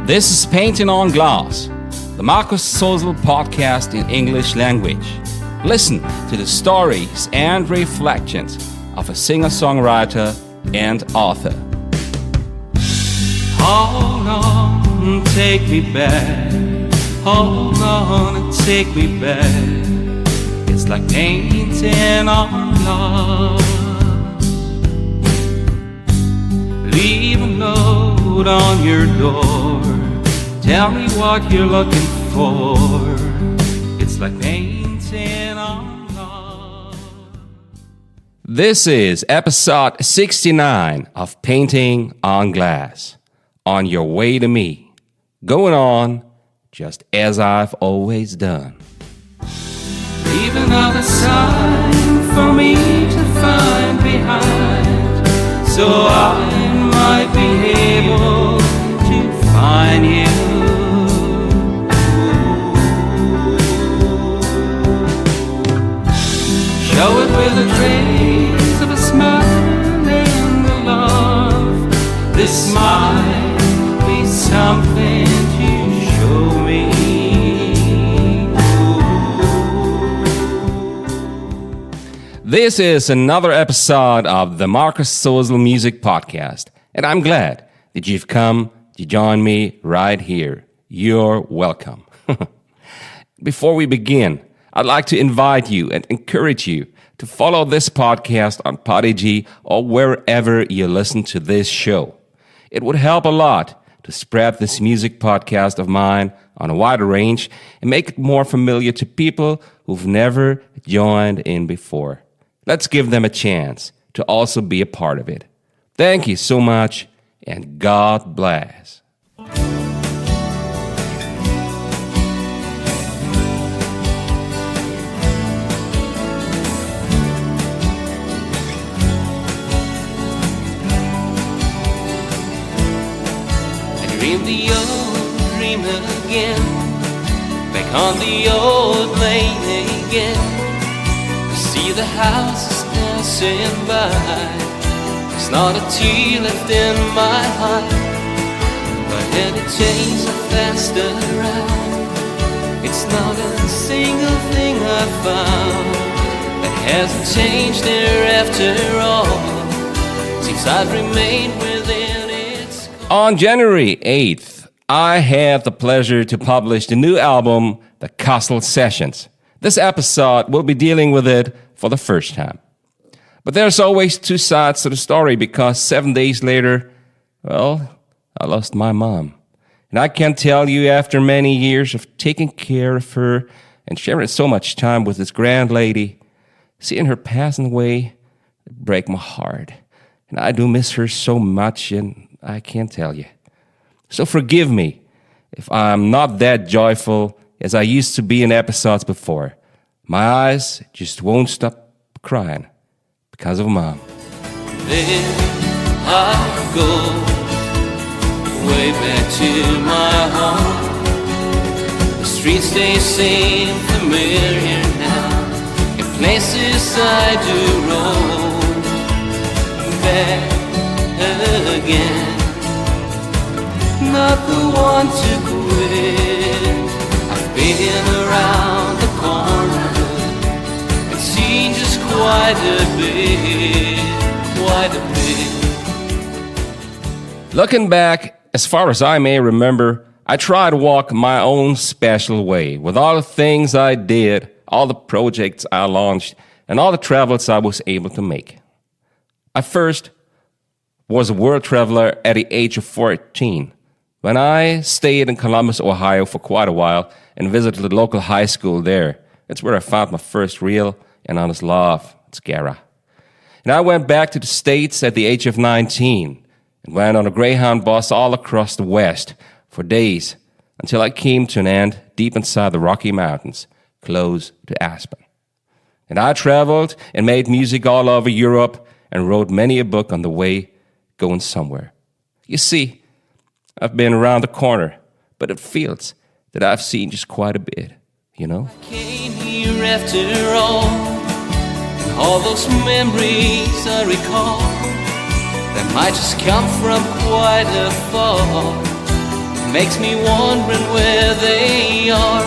This is Painting on Glass, the Marcus Sosel podcast in English language. Listen to the stories and reflections of a singer-songwriter and author. Hold on, take me back. Hold on and take me back. It's like painting on glass. Leave a note on your door. Tell me what you're looking for. It's like painting on glass. This is episode 69 of Painting on Glass. On your way to me. Going on just as I've always done. Leave another sign for me to find behind, so I might be able to find you. Show it with a trace of a smile and a love. This might be something to show me. This is another episode of the Marcus Sosel Music Podcast, and I'm glad that you've come to join me right here. You're welcome. Before we begin, I'd like to invite you and encourage you to follow this podcast on Podigee or wherever you listen to this show. It would help a lot to spread this music podcast of mine on a wider range and make it more familiar to people who've never joined in before. Let's give them a chance to also be a part of it. Thank you so much, and God bless. Dream the old dream again, back on the old lane again. I see the houses passing by. There's not a tear left in my heart, but any change I fast around. It's not a single thing I found that hasn't changed there after all. Seems I've remained within its. On January 8th, I had the pleasure to publish the new album, the Kassel Sessions. This episode will be dealing with it for the first time. But there's always two sides to the story because 7 days later, well, I lost my mom. And I can tell you, after many years of taking care of her and sharing so much time with this grand lady, seeing her passing away, it breaks my heart. And I do miss her so much, and I can't tell you. So forgive me if I'm not that joyful as I used to be in episodes before. My eyes just won't stop crying because of Mom. There I go, way back to my home. The streets they seem familiar now, in places I do roam. Back again, not the one to quit. I've been around the corner and seen just quite a bit. Looking back, as far as I may remember, I tried to walk my own special way with all the things I did, all the projects I launched, and all the travels I was able to make. I first was a world traveler at the age of 14, when I stayed in Columbus, Ohio for quite a while and visited the local high school there. That's where I found my first real and honest love, Scara. And I went back to the States at the age of 19 and went on a Greyhound bus all across the West for days until I came to an end deep inside the Rocky Mountains, close to Aspen. And I traveled and made music all over Europe and wrote many a book on the way going somewhere. You see, I've been around the corner, but it feels that I've seen just quite a bit, you know? I came here after all those memories I recall, that might just come from quite a far. makes me wondering where they are.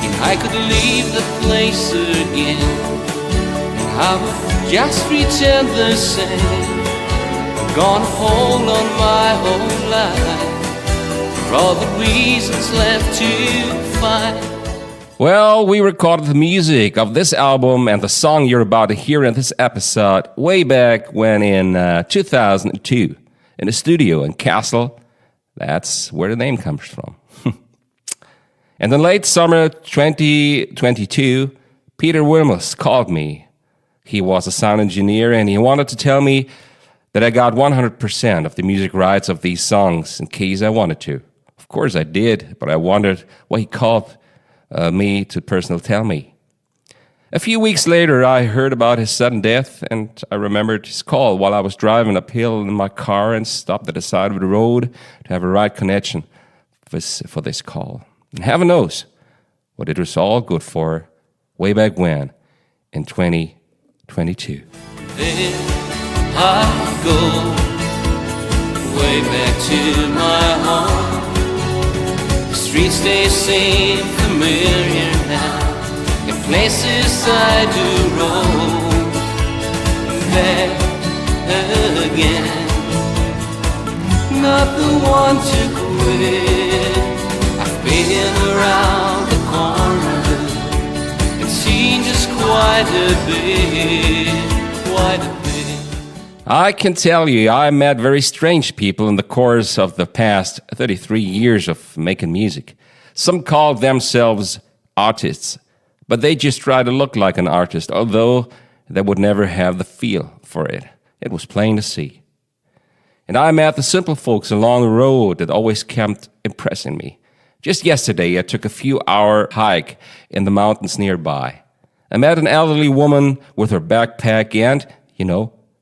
If I could leave the place again, I would just pretend the same. I'm gonna hold on my whole life for all the reasons left to find. Well, we recorded the music of this album and the song you're about to hear in this episode way back when in 2002 in a studio in Kassel. That's where the name comes from. And in late summer 2022, Peter Wilmers called me. He was a sound engineer and he wanted to tell me that I got 100% of the music rights of these songs in case I wanted to. Of course I did, but I wondered why he called me to personally tell me. A few weeks later, I heard about his sudden death, and I remembered his call while I was driving uphill in my car and stopped at the side of the road to have a right connection for this call. And heaven knows what it was all good for way back when, in 2022. There I go, way back to my home. The streets, they seem familiar now, in places I do roam. Back again, not the one to quit. I've been around the corner and seen just quite a bit, quite a bit. I can tell you, I met very strange people in the course of the past 33 years of making music. Some called themselves artists, but they just try to look like an artist, although they would never have the feel for it. It was plain to see. And I met the simple folks along the road that always kept impressing me. Just yesterday, I took a few-hour hike in the mountains nearby. I met an elderly woman with her backpack and,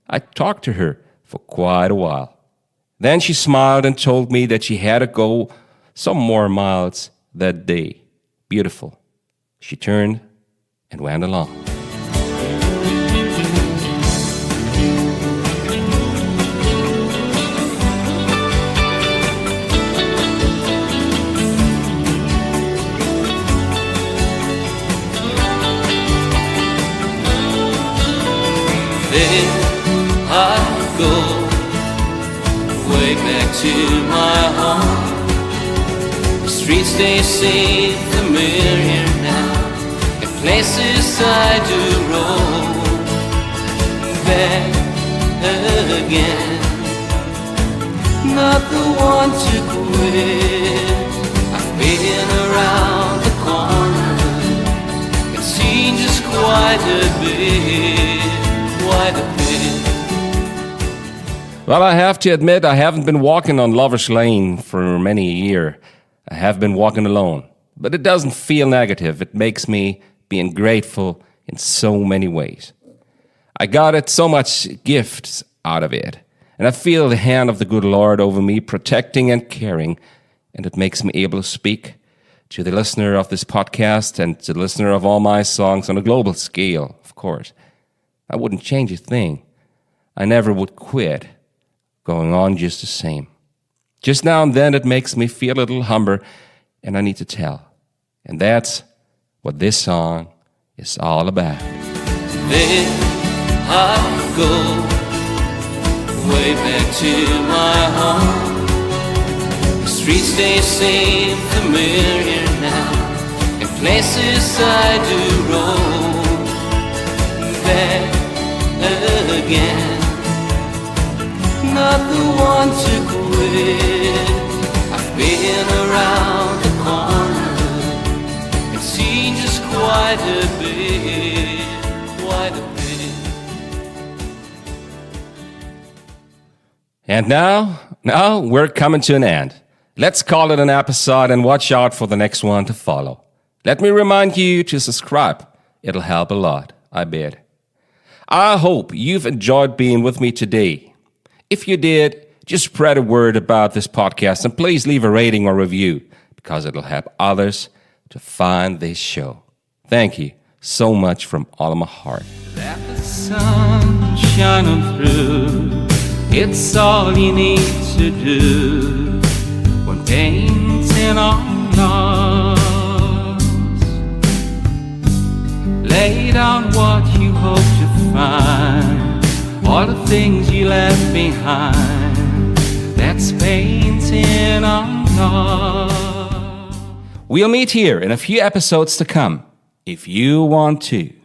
I talked to her for quite a while. Then she smiled and told me that she had to go some more miles that day. Beautiful. She turned and went along. There I go, way back to my home. The streets, they seem familiar now, in places I do roam. Back again, not the one to quit. I've been around the corner and seen just quite a bit, quite a bit. Well, I have to admit, I haven't been walking on Lover's Lane for many a year. I have been walking alone. But it doesn't feel negative. It makes me being grateful in so many ways. I got it so much gifts out of it. And I feel the hand of the good Lord over me, protecting and caring. And it makes me able to speak to the listener of this podcast and to the listener of all my songs on a global scale, of course. I wouldn't change a thing. I never would quit. Going on just the same. Just now and then it makes me feel a little humble, and I need to tell. And that's what this song is all about. There I go, way back to my home. The streets, they seem familiar now, in places I do roam. Back again, not the one to quit. I've been around the corner and seen just quite a bit, quite a bit. And now we're coming to an end. Let's call it an episode and watch out for the next one to follow. Let me remind you to subscribe. It'll help a lot, I bet. I hope you've enjoyed being with me today. If you did, just spread a word about this podcast and please leave a rating or review because it'll help others to find this show. Thank you so much from all of my heart. Let the sun shine on through. It's all you need to do. When painting on loss. Lay down what you hope to find, all the things you left behind. That's painting on loss. We'll meet here in a few episodes to come, if you want to.